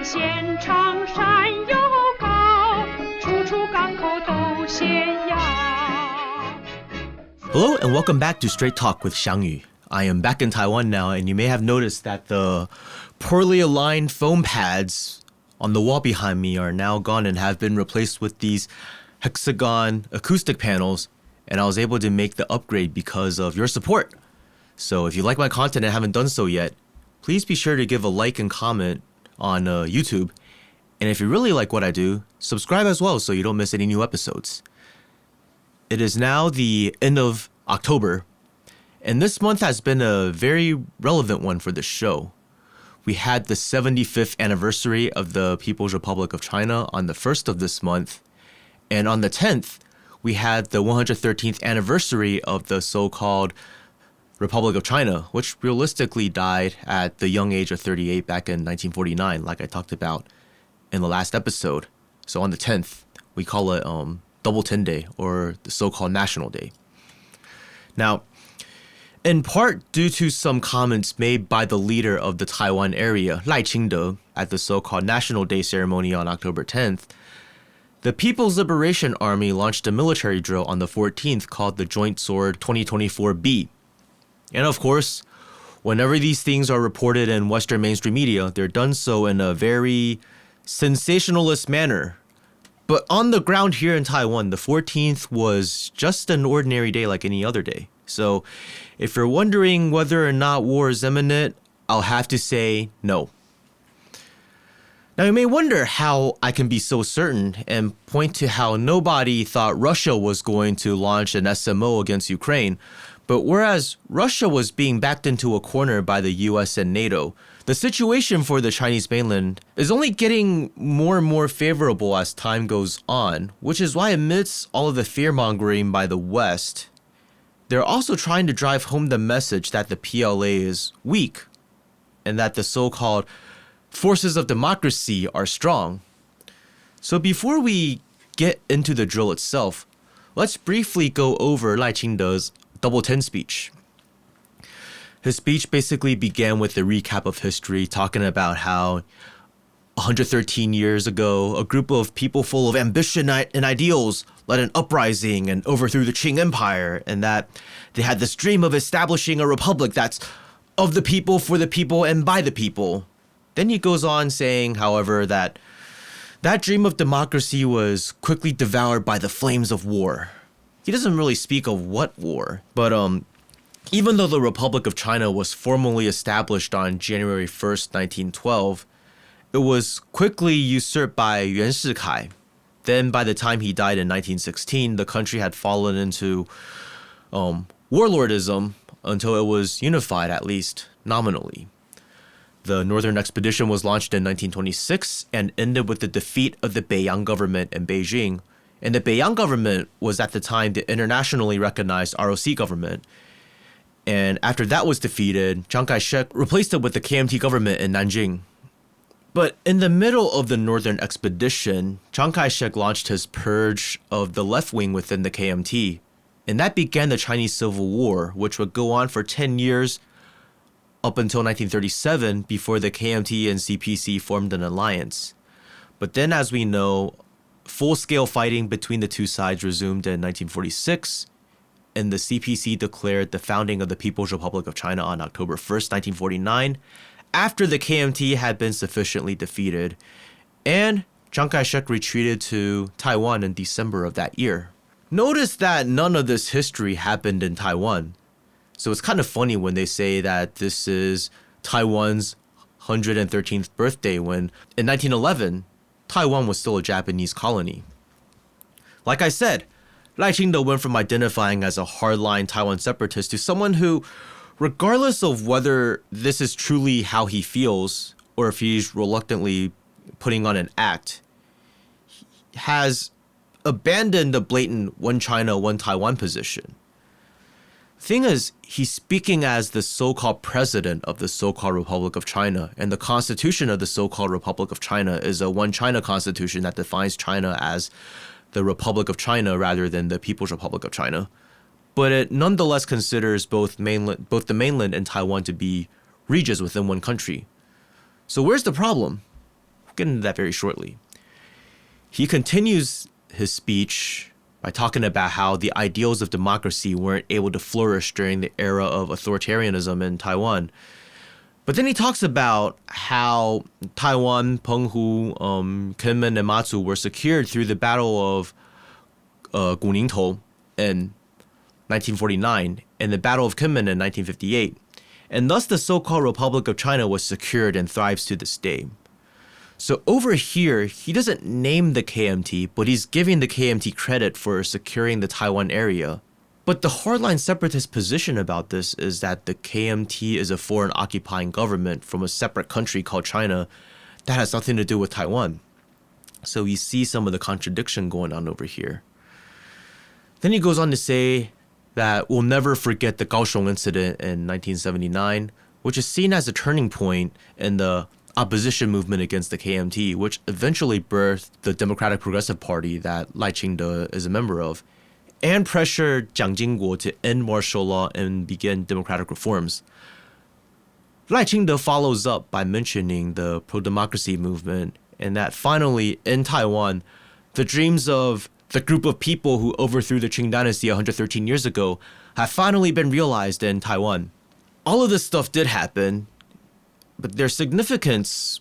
线长山又高，处处港口都险要。Hello and welcome back to Strait Talk with Xiangyu. I am back in Taiwan now, and you may have noticed that the poorly aligned foam pads on the wall behind me are now gone and have been replaced with these hexagon acoustic panels, and I was able to make the upgrade because of your support. So if you like my content and haven't done so yet, please be sure to give a like and comment on YouTube. And if you really like what I do, subscribe as well so you don't miss any new episodes. It is now the end of October, and this month has been a very relevant one for the show. We had the 75th anniversary of the People's Republic of China on the 1st of this month, and on the 10th, we had the 113th anniversary of the so-called Republic of China, which realistically died at the young age of 38 back in 1949, like I talked about in the last episode. So on the 10th, we call it Double 10 Day, or the so-called National Day. Now, in part due to some comments made by the leader of the Taiwan area, Lai Ching-te, at the so-called National Day ceremony on October 10th, the People's Liberation Army launched a military drill on the 14th called the Joint Sword 2024B. And of course, whenever these things are reported in Western mainstream media, they're done so in a very sensationalist manner. But on the ground here in Taiwan, the 14th was just an ordinary day like any other day. So if you're wondering whether or not war is imminent, I'll have to say no. Now you may wonder how I can be so certain and point to how nobody thought Russia was going to launch an SMO against Ukraine. But whereas Russia was being backed into a corner by the US and NATO, the situation for the Chinese mainland is only getting more and more favorable as time goes on, which is why amidst all of the fear-mongering by the West, they're also trying to drive home the message that the PLA is weak and that the so-called forces of democracy are strong. So before we get into the drill itself, let's briefly go over Lai Ching-te's Double 10 speech. His speech basically began with a recap of history, talking about how 113 years ago, a group of people full of ambition and ideals led an uprising and overthrew the Qing Empire, and that they had this dream of establishing a republic that's of the people, for the people, and by the people. Then he goes on saying, however, that dream of democracy was quickly devoured by the flames of war. He doesn't really speak of what war, but even though the Republic of China was formally established on January 1st, 1912, it was quickly usurped by Yuan Shikai. Then by the time he died in 1916, the country had fallen into warlordism until it was unified, at least nominally. The Northern Expedition was launched in 1926 and ended with the defeat of the Beiyang government in Beijing. And the Beiyang government was at the time the internationally recognized ROC government. And after that was defeated, Chiang Kai-shek replaced it with the KMT government in Nanjing. But in the middle of the Northern Expedition, Chiang Kai-shek launched his purge of the left wing within the KMT. And that began the Chinese Civil War, which would go on for 10 years up until 1937 before the KMT and CPC formed an alliance. But then, as we know, full-scale fighting between the two sides resumed in 1946, and the CPC declared the founding of the People's Republic of China on October 1st, 1949, after the KMT had been sufficiently defeated, and Chiang Kai-shek retreated to Taiwan in December of that year. Notice that none of this history happened in Taiwan. So it's kind of funny when they say that this is Taiwan's 113th birthday, when in 1911, Taiwan was still a Japanese colony. Like I said, Lai Ching-te went from identifying as a hardline Taiwan separatist to someone who, regardless of whether this is truly how he feels or if he's reluctantly putting on an act, has abandoned the blatant one China, one Taiwan position. Thing is, he's speaking as the so-called president of the so-called Republic of China, and the constitution of the so-called Republic of China is a one China constitution that defines China as the Republic of China rather than the People's Republic of China. But it nonetheless considers both the mainland and Taiwan to be regions within one country. So where's the problem? get into that very shortly. He continues his speech by talking about how the ideals of democracy weren't able to flourish during the era of authoritarianism in Taiwan. But then he talks about how Taiwan, Penghu, Kinmen, and Matsu were secured through the Battle of Guningtou in 1949 and the Battle of Kinmen in 1958. And thus the so-called Republic of China was secured and thrives to this day. So over here, he doesn't name the KMT, but he's giving the KMT credit for securing the Taiwan area. But the hardline separatist position about this is that the KMT is a foreign occupying government from a separate country called China that has nothing to do with Taiwan. So we see some of the contradiction going on over here. Then he goes on to say that we'll never forget the Kaohsiung incident in 1979, which is seen as a turning point in the opposition movement against the KMT, which eventually birthed the Democratic Progressive Party that Lai Ching-te is a member of, and pressured Jiang Jingguo to end martial law and begin democratic reforms. Lai Ching-te follows up by mentioning the pro-democracy movement and that finally, in Taiwan, the dreams of the group of people who overthrew the Qing dynasty 113 years ago have finally been realized in Taiwan. All of this stuff did happen, but their significance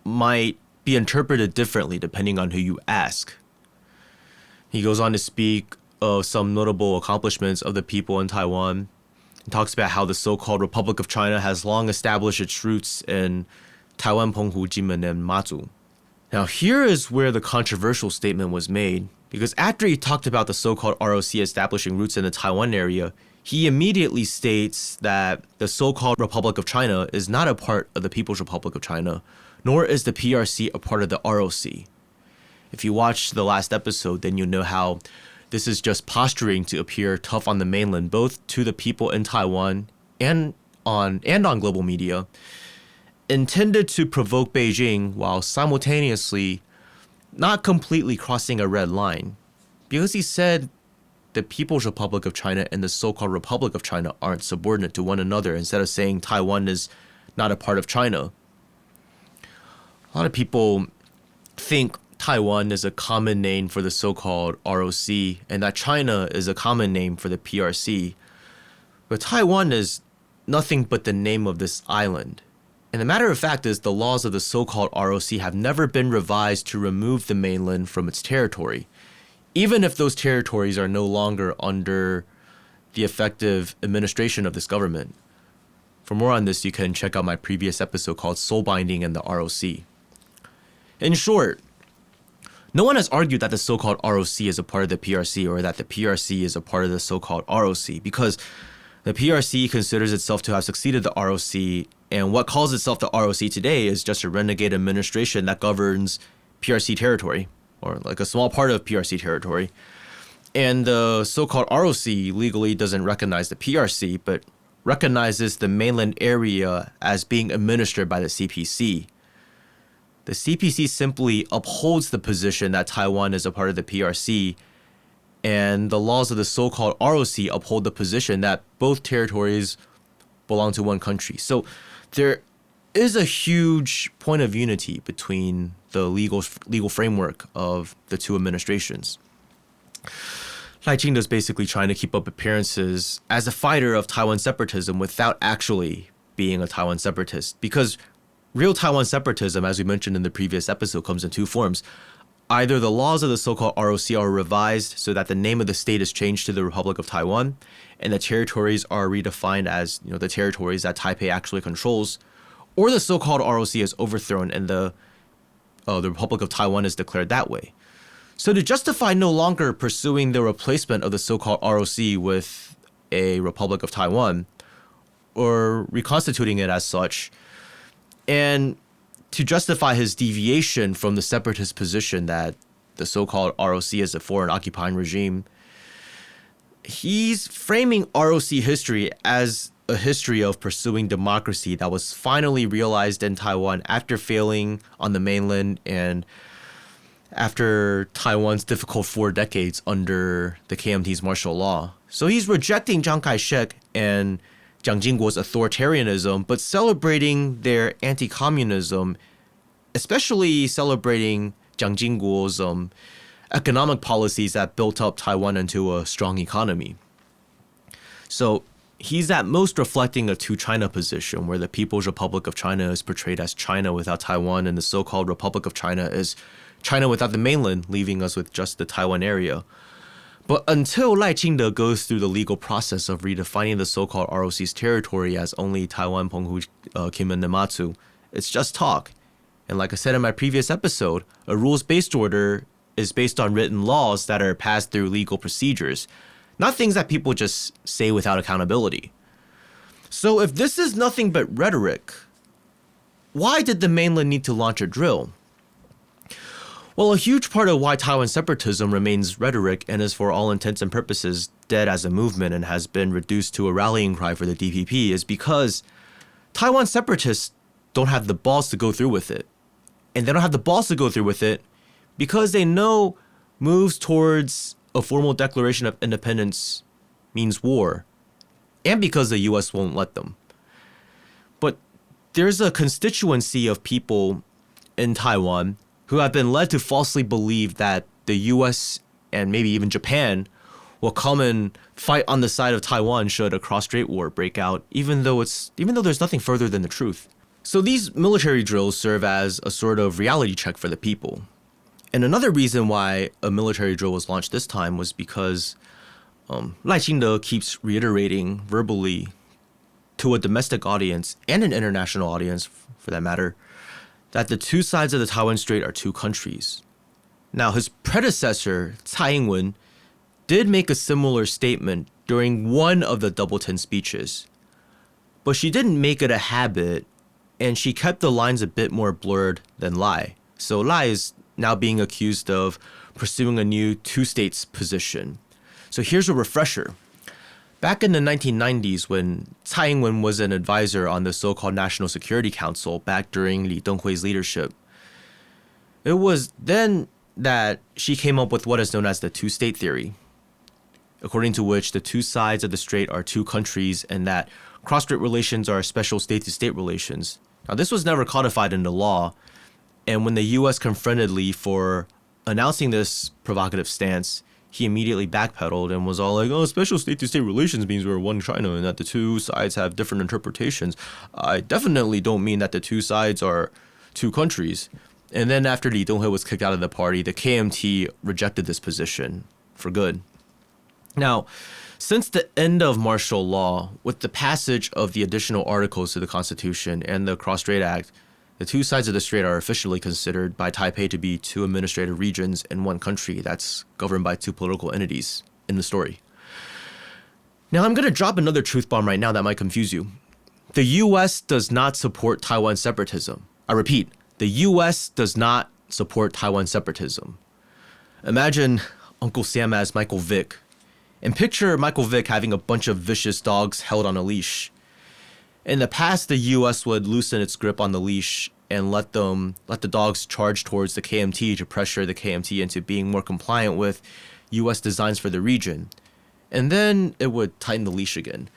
might be interpreted differently depending on who you ask. He goes on to speak of some notable accomplishments of the people in Taiwan. He talks about how the so-called Republic of China has long established its roots in Taiwan, Penghu, Jinmen, and Matsu. Now here is where the controversial statement was made, because after he talked about the so-called ROC establishing roots in the Taiwan area, he immediately states that the so-called Republic of China is not a part of the People's Republic of China, nor is the PRC a part of the ROC. If you watched the last episode, then you'll know how this is just posturing to appear tough on the mainland, both to the people in Taiwan and on global media, intended to provoke Beijing while simultaneously not completely crossing a red line, because he said the People's Republic of China and the so-called Republic of China aren't subordinate to one another, instead of saying Taiwan is not a part of China. A lot of people think Taiwan is a common name for the so-called ROC and that China is a common name for the PRC. But Taiwan is nothing but the name of this island. And the matter of fact is the laws of the so-called ROC have never been revised to remove the mainland from its territory, even if those territories are no longer under the effective administration of this government. For more on this, you can check out my previous episode called Soul Binding and the ROC. In short, no one has argued that the so-called ROC is a part of the PRC or that the PRC is a part of the so-called ROC, because the PRC considers itself to have succeeded the ROC, and what calls itself the ROC today is just a renegade administration that governs PRC territory, or like a small part of PRC territory. And the so-called ROC legally doesn't recognize the PRC, but recognizes the mainland area as being administered by the CPC. The CPC simply upholds the position that Taiwan is a part of the PRC, and the laws of the so-called ROC uphold the position that both territories belong to one country. So there is a huge point of unity between the legal framework of the two administrations. Lai Ching is basically trying to keep up appearances as a fighter of Taiwan separatism without actually being a Taiwan separatist, because real Taiwan separatism, as we mentioned in the previous episode, comes in two forms. Either the laws of the so-called ROC are revised so that the name of the state is changed to the Republic of Taiwan, and the territories are redefined as, the territories that Taipei actually controls, or the so-called ROC is overthrown and the Republic of Taiwan is declared that way. So to justify no longer pursuing the replacement of the so-called ROC with a Republic of Taiwan, or reconstituting it as such, and to justify his deviation from the separatist position that the so-called ROC is a foreign occupying regime, he's framing ROC history as a history of pursuing democracy that was finally realized in Taiwan after failing on the mainland and after Taiwan's difficult 4 decades under the KMT's martial law. So he's rejecting Chiang Kai-shek and Jiang Jingguo's authoritarianism, but celebrating their anti-communism especially celebrating Jiang Jingguo's economic policies that built up Taiwan into a strong economy. So he's at most reflecting a two-China position where the People's Republic of China is portrayed as China without Taiwan and the so-called Republic of China is China without the mainland, leaving us with just the Taiwan area. But until Lai Ching-te goes through the legal process of redefining the so-called ROC's territory as only Taiwan, Penghu, Kinmen, and Matsu, it's just talk. And like I said in my previous episode, a rules-based order is based on written laws that are passed through legal procedures, not things that people just say without accountability. So if this is nothing but rhetoric, why did the mainland need to launch a drill? Well, a huge part of why Taiwan separatism remains rhetoric and is for all intents and purposes dead as a movement and has been reduced to a rallying cry for the DPP is because Taiwan separatists don't have the balls to go through with it. And they don't have the balls to go through with it because they know moves towards a formal declaration of independence means war, and because the US won't let them. But there's a constituency of people in Taiwan who have been led to falsely believe that the US and maybe even Japan will come and fight on the side of Taiwan should a cross-strait war break out, even though there's nothing further than the truth. So these military drills serve as a sort of reality check for the people. And another reason why a military drill was launched this time was because Lai Ching-te keeps reiterating verbally to a domestic audience and an international audience, for that matter, that the two sides of the Taiwan Strait are two countries. Now, his predecessor, Tsai Ing-wen, did make a similar statement during one of the Double 10 speeches, but she didn't make it a habit, and she kept the lines a bit more blurred than Lai. So Lai is now being accused of pursuing a new two-states position. So here's a refresher. Back in the 1990s, when Tsai Ing-wen was an advisor on the so-called National Security Council back during Li Denghui's leadership, it was then that she came up with what is known as the two-state theory, according to which the two sides of the strait are two countries and that cross-strait relations are special state-to-state relations. Now, this was never codified into law, and when the U.S. confronted Li for announcing this provocative stance, he immediately backpedaled and was all like, oh, special state-to-state relations means we're one China and that the two sides have different interpretations. I definitely don't mean that the two sides are two countries. And then after Li Denghui was kicked out of the party, the KMT rejected this position for good. Now, since the end of martial law, with the passage of the additional articles to the Constitution and the Cross-Strait Act, the two sides of the strait are officially considered by Taipei to be two administrative regions in one country that's governed by two political entities in the story. Now, I'm going to drop another truth bomb right now that might confuse you. The U.S. does not support Taiwan separatism. I repeat, the U.S. does not support Taiwan separatism. Imagine Uncle Sam as Michael Vick, and picture Michael Vick having a bunch of vicious dogs held on a leash. In the past, the U.S. would loosen its grip on the leash and let the dogs charge towards the KMT to pressure the KMT into being more compliant with U.S. designs for the region. And then it would tighten the leash again.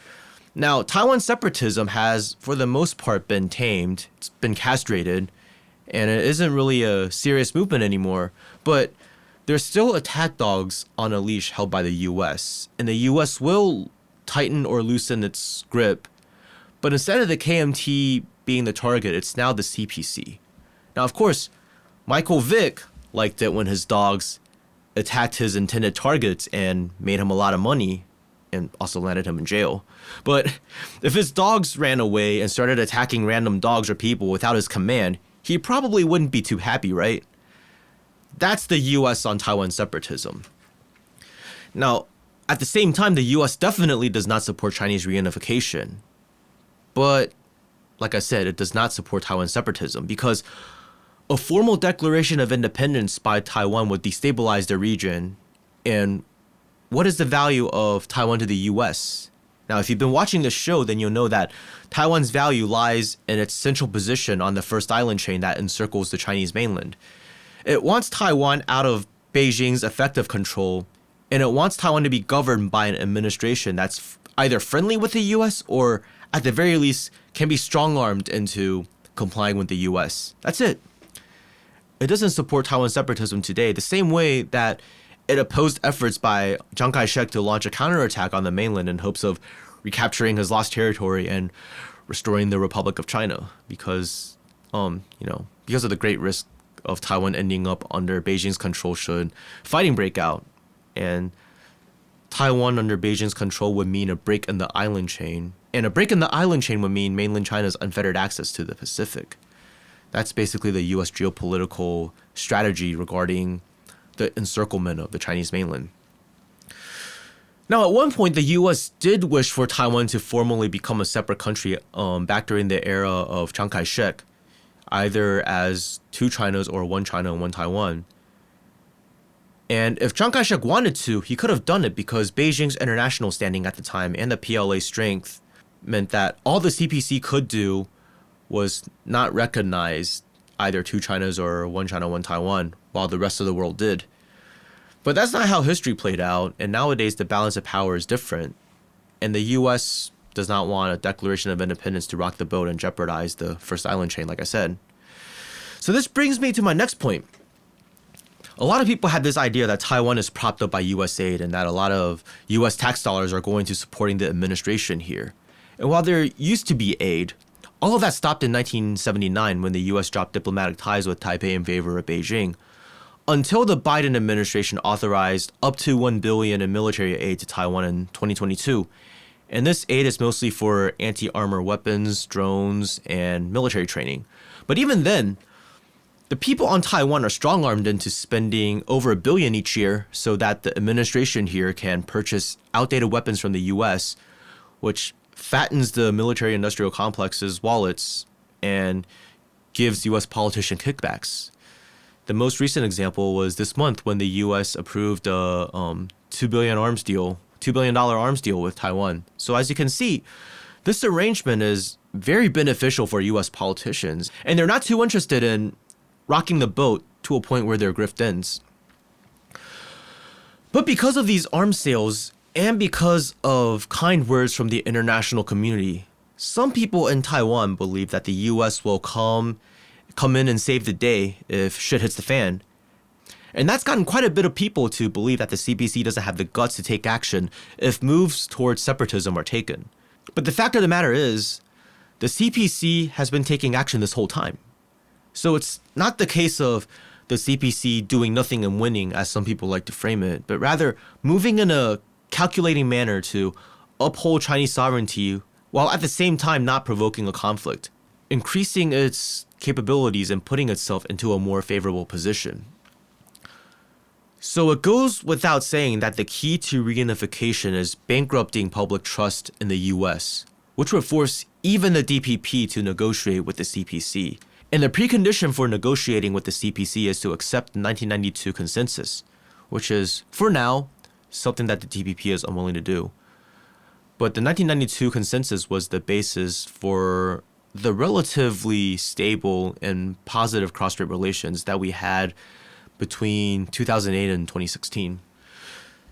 Now, Taiwan separatism has, for the most part, been tamed. It's been castrated, and it isn't really a serious movement anymore. But there's still attack dogs on a leash held by the U.S., and the U.S. will tighten or loosen its grip. But instead of the KMT being the target, it's now the CPC. Now, of course, Michael Vick liked it when his dogs attacked his intended targets and made him a lot of money and also landed him in jail. But if his dogs ran away and started attacking random dogs or people without his command, he probably wouldn't be too happy, right? That's the US on Taiwan separatism. Now, at the same time, the US definitely does not support Chinese reunification. But, like I said, it does not support Taiwan separatism because a formal declaration of independence by Taiwan would destabilize the region. And what is the value of Taiwan to the US? Now, if you've been watching this show, then you'll know that Taiwan's value lies in its central position on the first island chain that encircles the Chinese mainland. It wants Taiwan out of Beijing's effective control, and it wants Taiwan to be governed by an administration that's either friendly with the US or, at the very least, can be strong-armed into complying with the US. That's it. it doesn't support Taiwan separatism today the same way that it opposed efforts by Chiang Kai-shek to launch a counterattack on the mainland in hopes of recapturing his lost territory and restoring the Republic of China because of the great risk of Taiwan ending up under Beijing's control should fighting break out. And Taiwan under Beijing's control would mean a break in the island chain. And a break in the island chain would mean mainland China's unfettered access to the Pacific. That's basically the U.S. geopolitical strategy regarding the encirclement of the Chinese mainland. Now, at one point, the U.S. did wish for Taiwan to formally become a separate country back during the era of Chiang Kai-shek, either as two Chinas or one China and one Taiwan. And if Chiang Kai-shek wanted to, he could have done it because Beijing's international standing at the time and the PLA's strength meant that all the CPC could do was not recognize either two Chinas or one China, one Taiwan, while the rest of the world did. But that's not how history played out, and nowadays the balance of power is different. And the U.S. does not want a declaration of independence to rock the boat and jeopardize the first island chain, like I said. So this brings me to my next point. A lot of people have this idea that Taiwan is propped up by U.S. aid and that a lot of U.S. tax dollars are going to supporting the administration here. And while there used to be aid, all of that stopped in 1979 when the U.S. dropped diplomatic ties with Taipei in favor of Beijing, until the Biden administration authorized up to $1 billion in military aid to Taiwan in 2022. And this aid is mostly for anti-armor weapons, drones, and military training. But even then, the people on Taiwan are strong-armed into spending over $1 billion each year so that the administration here can purchase outdated weapons from the U.S., which fattens the military-industrial complex's wallets and gives U.S. politicians kickbacks. The most recent example was this month when the U.S. approved a $2 billion arms deal with Taiwan. So as you can see, this arrangement is very beneficial for U.S. politicians, and they're not too interested in rocking the boat to a point where their grift ends. But because of these arms sales and because of kind words from the international community, some people in Taiwan believe that the U.S. will come in and save the day if shit hits the fan. And that's gotten quite a bit of people to believe that the CPC doesn't have the guts to take action if moves towards separatism are taken. But the fact of the matter is, the CPC has been taking action this whole time. So it's not the case of the CPC doing nothing and winning, as some people like to frame it, but rather moving in a calculating manner to uphold Chinese sovereignty while at the same time not provoking a conflict, increasing its capabilities and putting itself into a more favorable position. So it goes without saying that the key to reunification is bankrupting public trust in the US, which would force even the DPP to negotiate with the CPC. And the precondition for negotiating with the CPC is to accept the 1992 consensus, which is, for now, something that the DPP is unwilling to do. But the 1992 consensus was the basis for the relatively stable and positive cross-strait relations that we had between 2008 and 2016.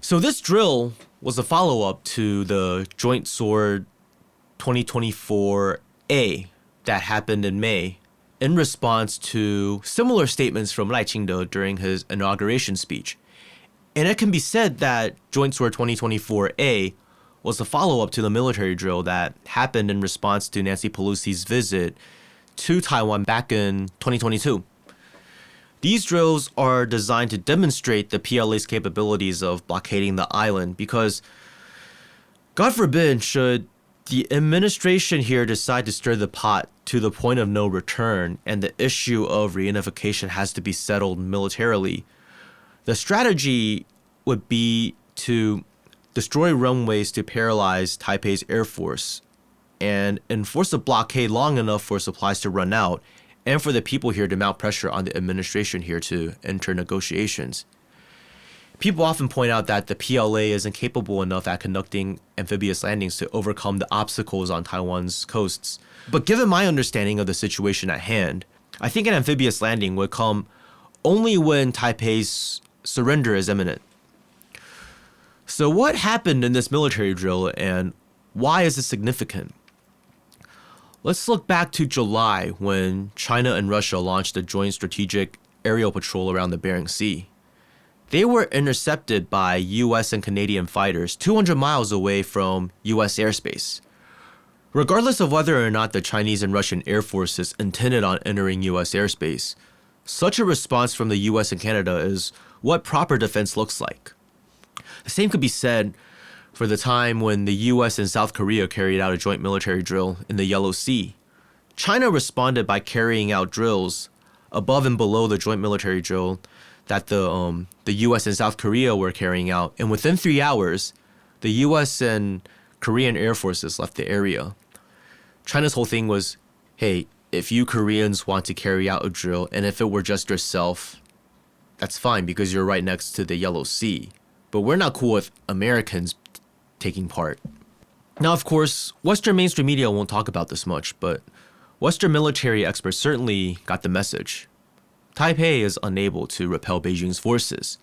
So this drill was a follow-up to the Joint Sword 2024A that happened in May in response to similar statements from Lai Ching-te during his inauguration speech. And it can be said that Joint Sword 2024A was a follow-up to the military drill that happened in response to Nancy Pelosi's visit to Taiwan back in 2022. These drills are designed to demonstrate the PLA's capabilities of blockading the island because, God forbid, should the administration here decide to stir the pot to the point of no return and the issue of reunification has to be settled militarily, the strategy would be to destroy runways to paralyze Taipei's air force and enforce a blockade long enough for supplies to run out and for the people here to mount pressure on the administration here to enter negotiations. People often point out that the PLA isn't capable enough at conducting amphibious landings to overcome the obstacles on Taiwan's coasts. But given my understanding of the situation at hand, I think an amphibious landing would come only when Taipei's surrender is imminent. So what happened in this military drill and why is it significant? Let's look back to July when China and Russia launched a joint strategic aerial patrol around the Bering Sea. They were intercepted by US and Canadian fighters 200 miles away from US airspace. Regardless of whether or not the Chinese and Russian air forces intended on entering US airspace, such a response from the US and Canada is what proper defense looks like. The same could be said for the time when the US and South Korea carried out a joint military drill in the Yellow Sea. China responded by carrying out drills above and below the joint military drill that the US and South Korea were carrying out, and within 3 hours, the US and Korean air forces left the area. China's whole thing was, hey, if you Koreans want to carry out a drill, and if it were just yourself, that's fine because you're right next to the Yellow Sea. But we're not cool with Americans taking part. Now, of course, Western mainstream media won't talk about this much, but Western military experts certainly got the message. Taipei is unable to repel Beijing's forces.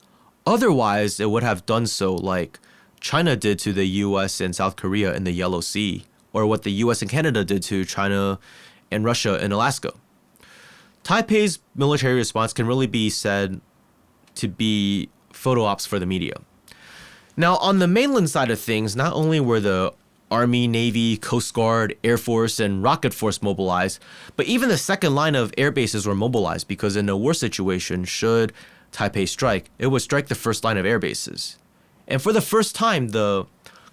Otherwise, it would have done so like China did to the US and South Korea in the Yellow Sea, or what the US and Canada did to China and Russia in Alaska. Taipei's military response can really be said to be photo ops for the media. Now, on the mainland side of things, not only were the Army, Navy, Coast Guard, Air Force, and Rocket Force mobilized, but even the second line of air bases were mobilized because in a war situation, should Taipei strike, it would strike the first line of air bases. And for the first time, the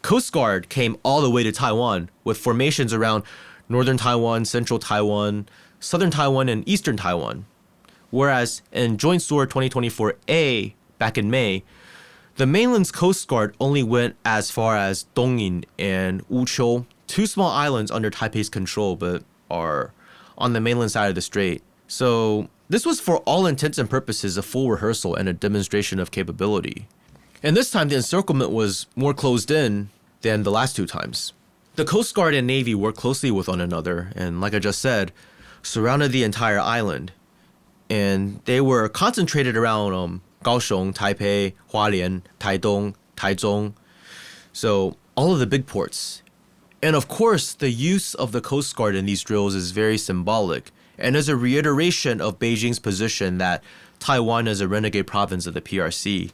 Coast Guard came all the way to Taiwan with formations around northern Taiwan, central Taiwan, southern Taiwan, and eastern Taiwan. Whereas in Joint Sword 2024A back in May, the mainland's Coast Guard only went as far as Dongyin and Wuqiu, two small islands under Taipei's control but are on the mainland side of the strait. So this was for all intents and purposes a full rehearsal and a demonstration of capability. And this time the encirclement was more closed in than the last two times. The Coast Guard and Navy worked closely with one another and, like I just said, surrounded the entire island. And they were concentrated around Kaohsiung, Taipei, Hualien, Taidong, Taichung. So all of the big ports. And of course, the use of the Coast Guard in these drills is very symbolic and is a reiteration of Beijing's position that Taiwan is a renegade province of the PRC.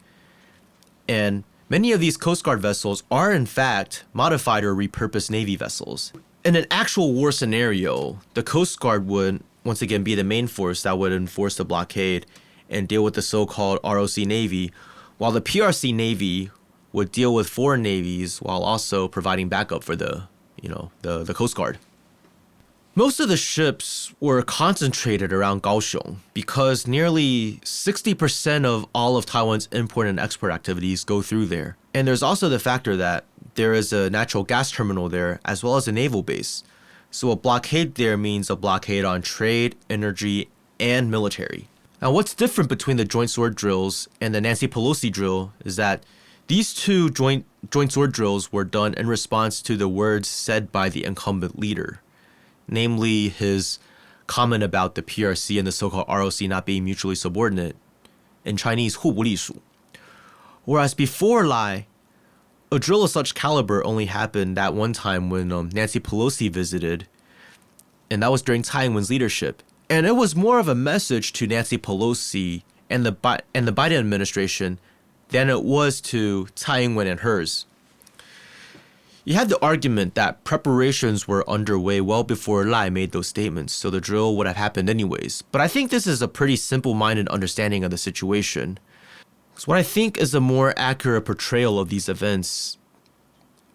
And many of these Coast Guard vessels are in fact modified or repurposed Navy vessels. In an actual war scenario, the Coast Guard would once again be the main force that would enforce the blockade and deal with the so-called ROC Navy, while the PRC Navy would deal with foreign navies while also providing backup for the Coast Guard. Most of the ships were concentrated around Kaohsiung because nearly 60% of all of Taiwan's import and export activities go through there. And there's also the factor that there is a natural gas terminal there as well as a naval base. So a blockade there means a blockade on trade, energy, and military. Now, what's different between the Joint Sword drills and the Nancy Pelosi drill is that these two joint sword drills were done in response to the words said by the incumbent leader, namely his comment about the PRC and the so-called ROC not being mutually subordinate, in Chinese 互不隶属. Whereas before Lai, a drill of such caliber only happened that one time when Nancy Pelosi visited, and that was during Tsai Ing-wen's leadership. And it was more of a message to Nancy Pelosi and the Biden administration than it was to Tsai Ing-wen and hers. You had the argument that preparations were underway well before Lai made those statements, so the drill would have happened anyways. But I think this is a pretty simple-minded understanding of the situation. So what I think is a more accurate portrayal of these events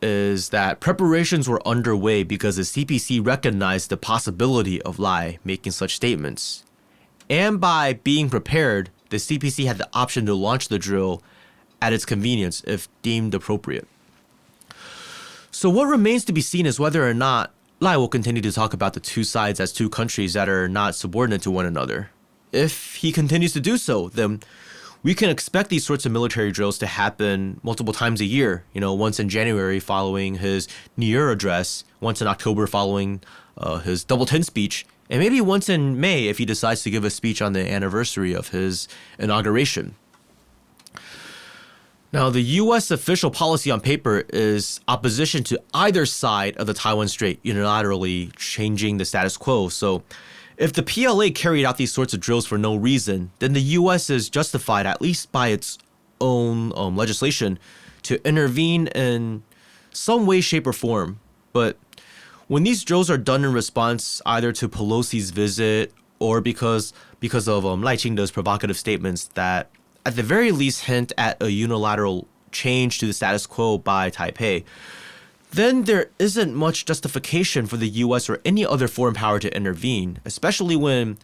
is that preparations were underway because the CPC recognized the possibility of Lai making such statements. And by being prepared, the CPC had the option to launch the drill at its convenience if deemed appropriate. So what remains to be seen is whether or not Lai will continue to talk about the two sides as two countries that are not subordinate to one another. If he continues to do so, then we can expect these sorts of military drills to happen multiple times a year. Once in January following his New Year address, once in October following his Double 10 speech, and maybe once in May if he decides to give a speech on the anniversary of his inauguration. Now, the U.S. official policy on paper is opposition to either side of the Taiwan Strait unilaterally changing the status quo. So If the PLA carried out these sorts of drills for no reason, then the US is justified, at least by its own legislation, to intervene in some way, shape, or form. But when these drills are done in response either to Pelosi's visit or because of Lai Ching-de's provocative statements that at the very least hint at a unilateral change to the status quo by Taipei, then there isn't much justification for the US or any other foreign power to intervene, especially when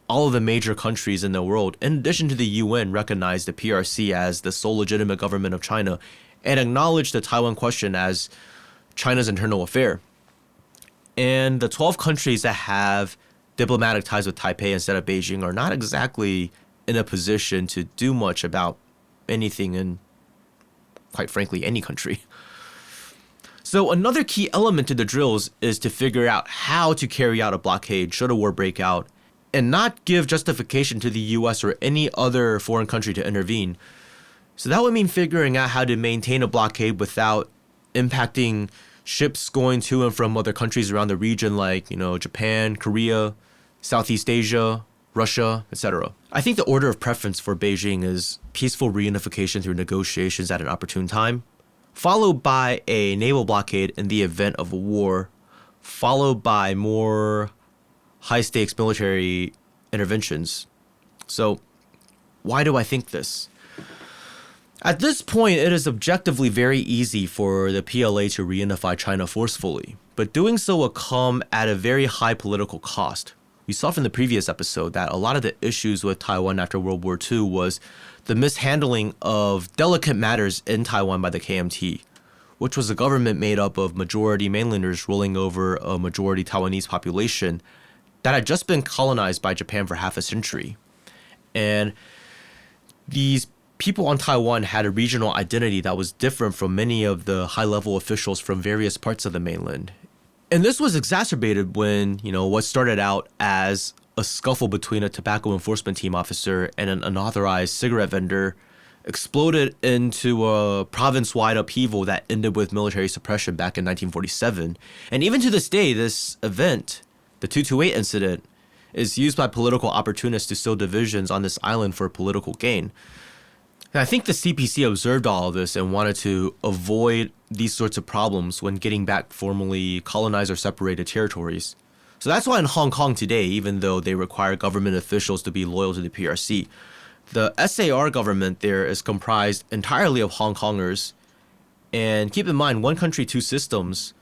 all of the major countries in the world, in addition to the UN, recognize the PRC as the sole legitimate government of China and acknowledge the Taiwan question as China's internal affair. And the 12 countries that have diplomatic ties with Taipei instead of Beijing are not exactly in a position to do much about anything in, quite frankly, any country. So another key element to the drills is to figure out how to carry out a blockade should a war break out and not give justification to the US or any other foreign country to intervene. So that would mean figuring out how to maintain a blockade without impacting ships going to and from other countries around the region like, Japan, Korea, Southeast Asia, Russia, etc. I think the order of preference for Beijing is peaceful reunification through negotiations at an opportune time, followed by a naval blockade in the event of a war, followed by more high-stakes military interventions. So, why do I think this? At this point, it is objectively very easy for the PLA to reunify China forcefully, but doing so will come at a very high political cost. We saw from the previous episode that a lot of the issues with Taiwan after World War II was the mishandling of delicate matters in Taiwan by the KMT, which was a government made up of majority mainlanders ruling over a majority Taiwanese population that had just been colonized by Japan for half a century. And these people on Taiwan had a regional identity that was different from many of the high-level officials from various parts of the mainland. And this was exacerbated when, what started out as a scuffle between a tobacco enforcement team officer and an unauthorized cigarette vendor exploded into a province-wide upheaval that ended with military suppression back in 1947. And even to this day, this event, the 228 incident, is used by political opportunists to sow divisions on this island for political gain. And I think the CPC observed all of this and wanted to avoid these sorts of problems when getting back formerly colonized or separated territories. So that's why in Hong Kong today, even though they require government officials to be loyal to the PRC, the SAR government there is comprised entirely of Hong Kongers. And keep in mind, one country, two systems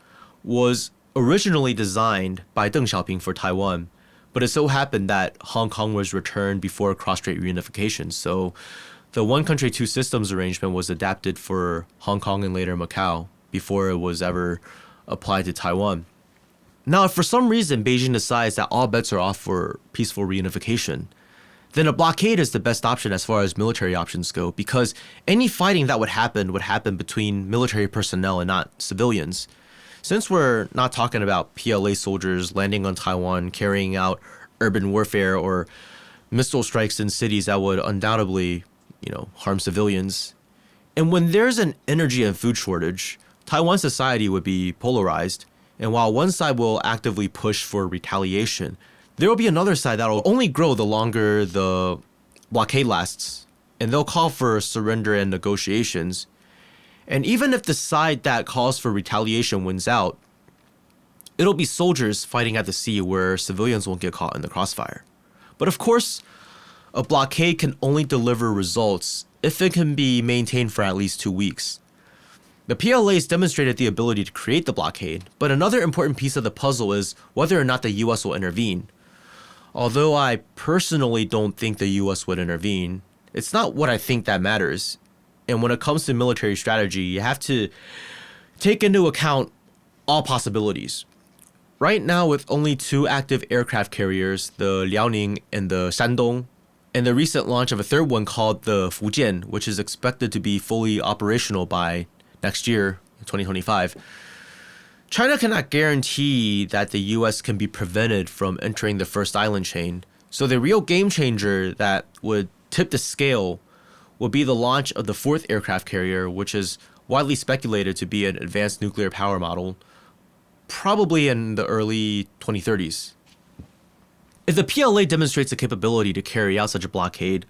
was originally designed by Deng Xiaoping for Taiwan, but it so happened that Hong Kong was returned before Cross-Strait reunification. So the one country, two systems arrangement was adapted for Hong Kong and later Macau before it was ever applied to Taiwan. Now, if for some reason Beijing decides that all bets are off for peaceful reunification, then a blockade is the best option as far as military options go, because any fighting that would happen between military personnel and not civilians. Since we're not talking about PLA soldiers landing on Taiwan, carrying out urban warfare or missile strikes in cities that would undoubtedly harm civilians. And when there's an energy and food shortage, Taiwan society would be polarized. And while one side will actively push for retaliation, there will be another side that will only grow the longer the blockade lasts. And they'll call for surrender and negotiations. And even if the side that calls for retaliation wins out, it'll be soldiers fighting at the sea where civilians won't get caught in the crossfire. But of course, a blockade can only deliver results if it can be maintained for at least 2 weeks. The PLA has demonstrated the ability to create the blockade, but another important piece of the puzzle is whether or not the US will intervene. Although I personally don't think the US would intervene, it's not what I think that matters. And when it comes to military strategy, you have to take into account all possibilities. Right now, with only 2 active aircraft carriers, the Liaoning and the Shandong, and the recent launch of a third one called the Fujian, which is expected to be fully operational by next year, 2025, China cannot guarantee that the US can be prevented from entering the first island chain. So the real game changer that would tip the scale would be the launch of the 4th aircraft carrier, which is widely speculated to be an advanced nuclear power model, probably in the early 2030s. If the PLA demonstrates the capability to carry out such a blockade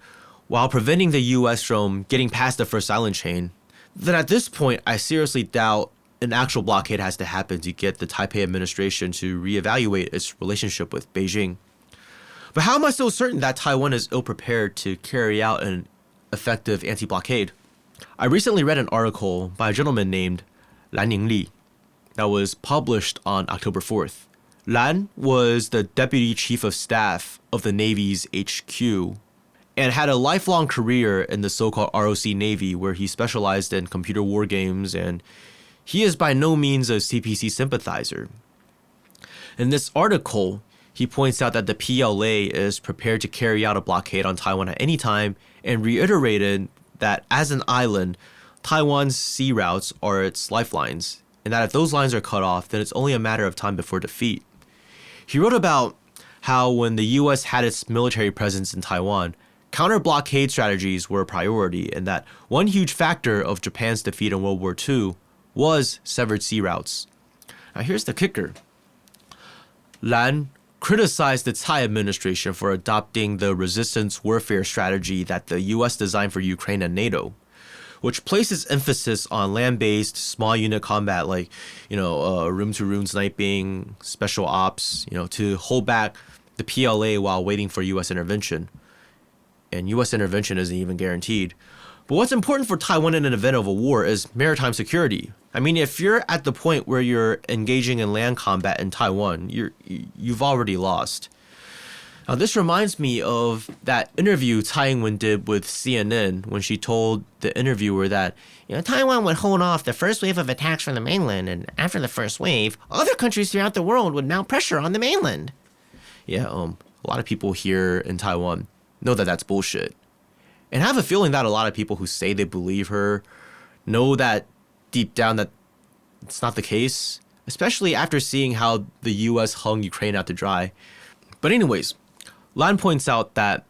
while preventing the US from getting past the first island chain, then at this point, I seriously doubt an actual blockade has to happen to get the Taipei administration to reevaluate its relationship with Beijing. But how am I so certain that Taiwan is ill-prepared to carry out an effective anti-blockade? I recently read an article by a gentleman named Lan Yingli that was published on October 4th. Lan was the Deputy Chief of Staff of the Navy's HQ and had a lifelong career in the so-called ROC Navy, where he specialized in computer war games, and he is by no means a CPC sympathizer. In this article, he points out that the PLA is prepared to carry out a blockade on Taiwan at any time and reiterated that as an island, Taiwan's sea routes are its lifelines, and that if those lines are cut off, then it's only a matter of time before defeat. He wrote about how when the US had its military presence in Taiwan, counter-blockade strategies were a priority, and that one huge factor of Japan's defeat in World War II was severed sea routes. Now here's the kicker. Lan criticized the Tsai administration for adopting the resistance warfare strategy that the US designed for Ukraine and NATO, which places emphasis on land-based small unit combat like, room-to-room sniping, special ops, to hold back the PLA while waiting for US intervention. And US intervention isn't even guaranteed. But what's important for Taiwan in an event of a war is maritime security. I mean, if you're at the point where you're engaging in land combat in Taiwan, you've already lost. Now, this reminds me of that interview Tsai Ing-wen did with CNN when she told the interviewer that Taiwan would hold off the first wave of attacks from the mainland, and after the first wave, other countries throughout the world would mount pressure on the mainland. Yeah, a lot of people here in Taiwan know that that's bullshit. And I have a feeling that a lot of people who say they believe her know that deep down that it's not the case, especially after seeing how the US hung Ukraine out to dry. But anyways, Lan points out that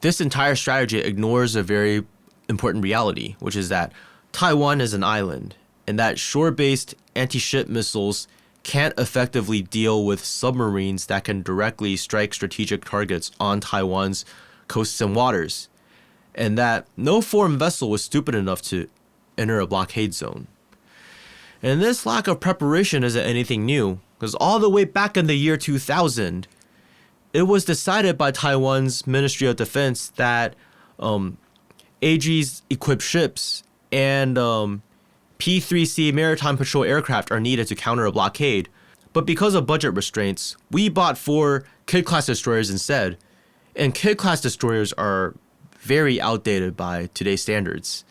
this entire strategy ignores a very important reality, which is that Taiwan is an island, and that shore-based anti-ship missiles can't effectively deal with submarines that can directly strike strategic targets on Taiwan's coasts and waters, and that no foreign vessel was stupid enough to enter a blockade zone. And this lack of preparation isn't anything new, because all the way back in the year 2000, it was decided by Taiwan's Ministry of Defense that AG's equipped ships and P-3C maritime patrol aircraft are needed to counter a blockade. But because of budget restraints, we bought 4 Kidd-class destroyers instead. And Kidd-class destroyers are very outdated by today's standards.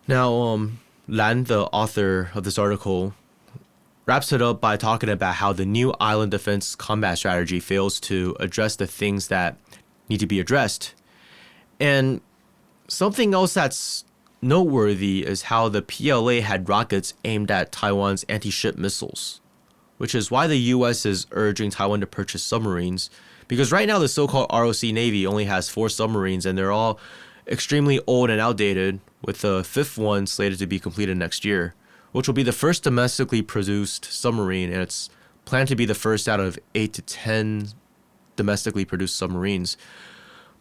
Now, Lan, the author of this article, wraps it up by talking about how the new island defense combat strategy fails to address the things that need to be addressed. And something else that's noteworthy is how the PLA had rockets aimed at Taiwan's anti-ship missiles, which is why the US is urging Taiwan to purchase submarines, because right now the so-called ROC Navy only has 4 submarines, and they're all extremely old and outdated, with the 5th one slated to be completed next year, which will be the first domestically produced submarine, and it's planned to be the first out of 8 to 10 domestically produced submarines.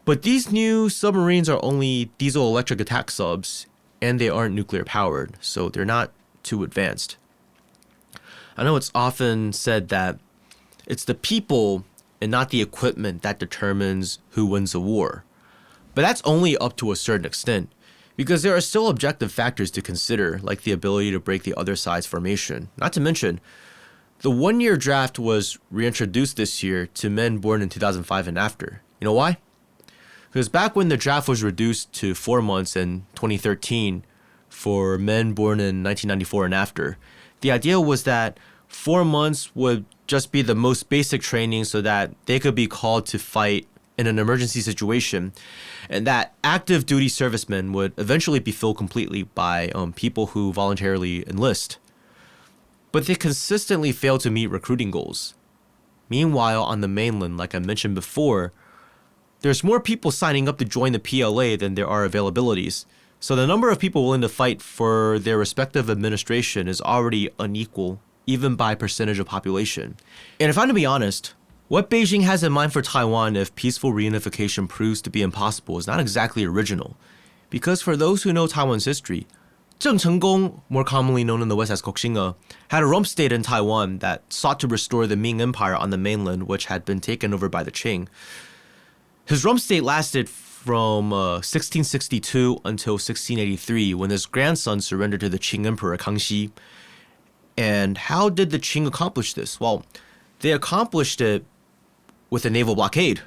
But these new submarines are only diesel-electric attack subs, and they aren't nuclear-powered, so they're not too advanced. I know it's often said that it's the people and not the equipment that determines who wins a war. But that's only up to a certain extent, because there are still objective factors to consider, like the ability to break the other side's formation. Not to mention, the 1-year draft was reintroduced this year to men born in 2005 and after. You know why? Because back when the draft was reduced to 4 months in 2013 for men born in 1994 and after, the idea was that 4 months would just be the most basic training so that they could be called to fight in an emergency situation, and that active duty servicemen would eventually be filled completely by people who voluntarily enlist. But they consistently fail to meet recruiting goals. Meanwhile, on the mainland, like I mentioned before, there's more people signing up to join the PLA than there are availabilities, so the number of people willing to fight for their respective administration is already unequal, even by percentage of population. And if I'm to be honest, What Beijing has in mind for Taiwan if peaceful reunification proves to be impossible is not exactly original, because for those who know Taiwan's history, Zheng Chenggong, more commonly known in the West as Koxinga, had a rump state in Taiwan that sought to restore the Ming Empire on the mainland, which had been taken over by the Qing. His rump state lasted from 1662 until 1683, when his grandson surrendered to the Qing Emperor Kangxi. And how did the Qing accomplish this? Well, they accomplished it with a naval blockade.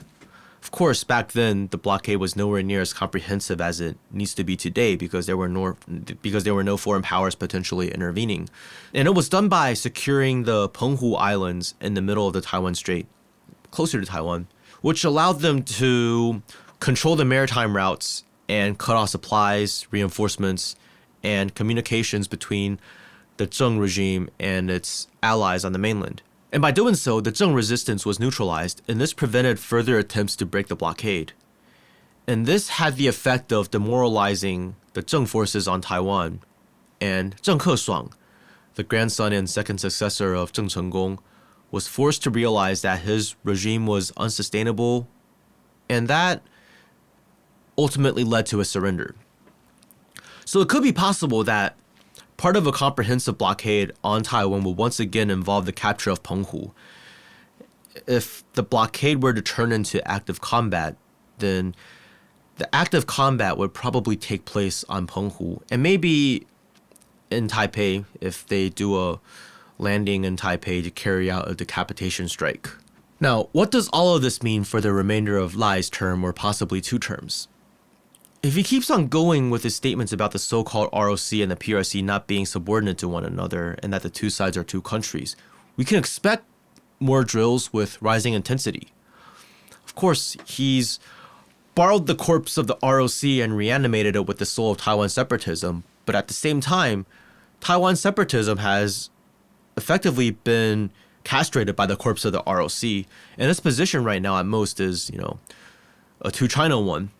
Of course, back then, the blockade was nowhere near as comprehensive as it needs to be today because there were no foreign powers potentially intervening. And it was done by securing the Penghu Islands in the middle of the Taiwan Strait, closer to Taiwan, which allowed them to control the maritime routes and cut off supplies, reinforcements, and communications between the Zheng regime and its allies on the mainland. And by doing so, the Zheng resistance was neutralized, and this prevented further attempts to break the blockade. And this had the effect of demoralizing the Zheng forces on Taiwan. And Zheng Keshuang, the grandson and second successor of Zheng Chenggong, was forced to realize that his regime was unsustainable, and that ultimately led to a surrender. So it could be possible that part of a comprehensive blockade on Taiwan will once again involve the capture of Penghu. If the blockade were to turn into active combat, then the active combat would probably take place on Penghu, and maybe in Taipei if they do a landing in Taipei to carry out a decapitation strike. Now, what does all of this mean for the remainder of Lai's term, or possibly two terms? If he keeps on going with his statements about the so-called ROC and the PRC not being subordinate to one another and that the two sides are two countries, we can expect more drills with rising intensity. Of course, he's borrowed the corpse of the ROC and reanimated it with the soul of Taiwan separatism, but at the same time, Taiwan separatism has effectively been castrated by the corpse of the ROC, and its position right now at most is, a two-China one.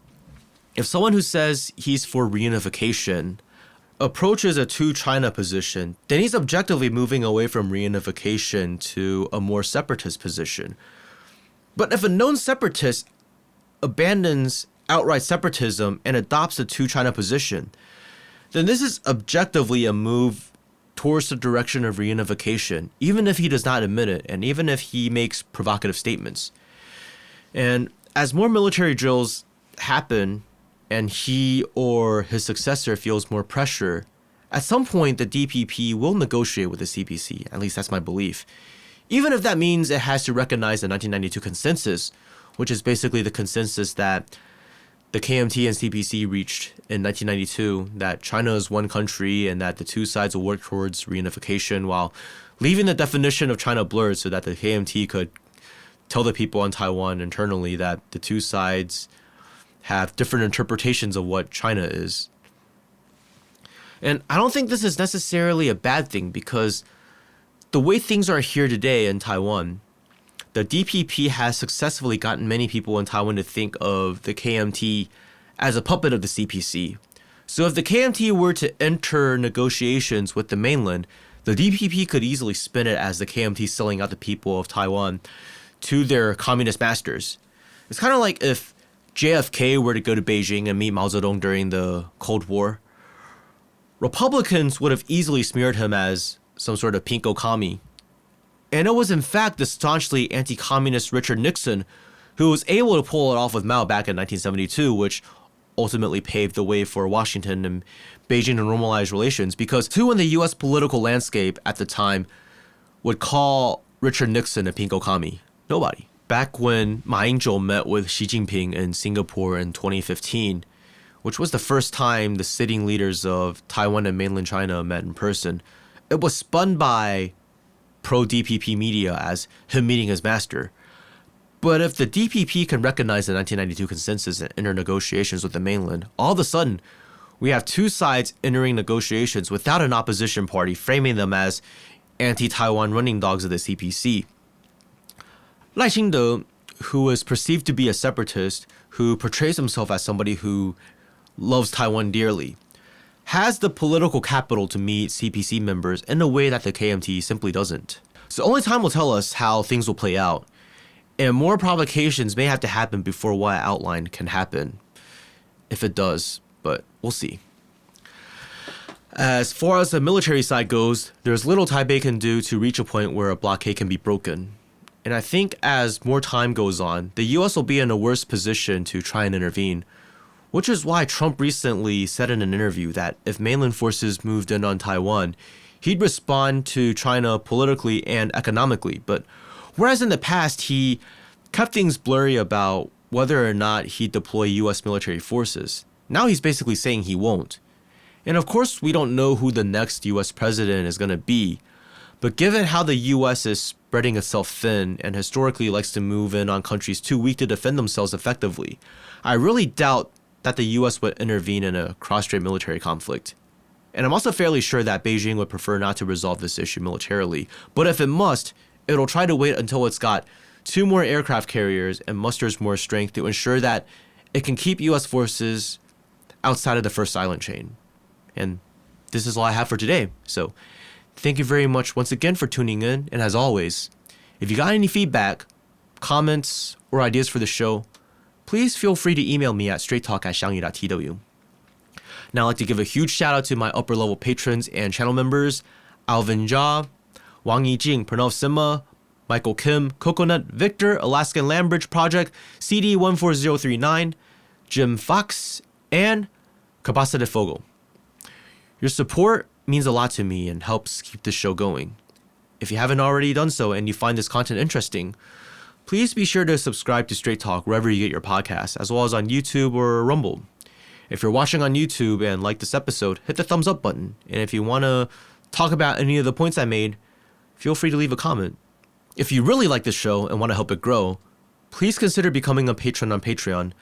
If someone who says he's for reunification approaches a two-China position, then he's objectively moving away from reunification to a more separatist position. But if a known separatist abandons outright separatism and adopts a two-China position, then this is objectively a move towards the direction of reunification, even if he does not admit it, and even if he makes provocative statements. And as more military drills happen, and he or his successor feels more pressure, at some point the DPP will negotiate with the CPC, at least that's my belief. Even if that means it has to recognize the 1992 consensus, which is basically the consensus that the KMT and CPC reached in 1992, that China is one country and that the two sides will work towards reunification while leaving the definition of China blurred so that the KMT could tell the people on Taiwan internally that the two sides have different interpretations of what China is. And I don't think this is necessarily a bad thing, because the way things are here today in Taiwan, the DPP has successfully gotten many people in Taiwan to think of the KMT as a puppet of the CPC. So if the KMT were to enter negotiations with the mainland, the DPP could easily spin it as the KMT selling out the people of Taiwan to their communist masters. It's kind of like if JFK were to go to Beijing and meet Mao Zedong during the Cold War. Republicans would have easily smeared him as some sort of pinko commie. And it was in fact the staunchly anti-communist Richard Nixon who was able to pull it off with Mao back in 1972, which ultimately paved the way for Washington and Beijing to normalize relations, because who in the US political landscape at the time would call Richard Nixon a pinko commie? Nobody. Back when Ma Ying-jeou met with Xi Jinping in Singapore in 2015, which was the first time the sitting leaders of Taiwan and mainland China met in person, it was spun by pro-DPP media as him meeting his master. But if the DPP can recognize the 1992 consensus and enter negotiations with the mainland, all of a sudden, we have two sides entering negotiations without an opposition party framing them as anti-Taiwan running dogs of the CPC. Lai Ching-te, who is perceived to be a separatist, who portrays himself as somebody who loves Taiwan dearly, has the political capital to meet CPC members in a way that the KMT simply doesn't. So only time will tell us how things will play out. And more provocations may have to happen before what I outlined can happen. If it does, but we'll see. As far as the military side goes, there's little Taipei can do to reach a point where a blockade can be broken. And I think as more time goes on, the US will be in a worse position to try and intervene, which is why Trump recently said in an interview that if mainland forces moved in on Taiwan, he'd respond to China politically and economically. But whereas in the past, he kept things blurry about whether or not he'd deploy US military forces, now he's basically saying he won't. And of course, we don't know who the next US president is going to be. But given how the US is spreading itself thin and historically likes to move in on countries too weak to defend themselves effectively, I really doubt that the US would intervene in a cross-strait military conflict. And I'm also fairly sure that Beijing would prefer not to resolve this issue militarily. But if it must, it'll try to wait until it's got 2 more aircraft carriers and musters more strength to ensure that it can keep US forces outside of the first island chain. And this is all I have for today. So thank you very much once again for tuning in. And as always, if you got any feedback, comments, or ideas for the show, please feel free to email me at straighttalk@xiangyu.tw. Now I'd like to give a huge shout out to my upper level patrons and channel members, Alvin Jia, Wang Yijing, Pranav Sima, Michael Kim, Coconut, Victor, Alaskan Landbridge Project, CD14039, Jim Fox, and Cabasa de Fogo. Your support means a lot to me and helps keep this show going. If you haven't already done so and you find this content interesting, please be sure to subscribe to Strait Talk wherever you get your podcasts, as well as on YouTube or Rumble. If you're watching on YouTube and like this episode, hit the thumbs up button. And if you want to talk about any of the points I made, feel free to leave a comment. If you really like this show and want to help it grow, please consider becoming a patron on Patreon,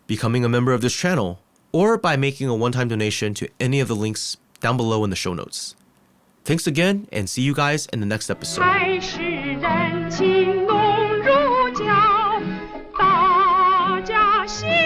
becoming a member of this channel, or by making a one-time donation to any of the links down below in the show notes. Thanks again, and see you guys in the next episode. 还是人情浓如胶，大家心。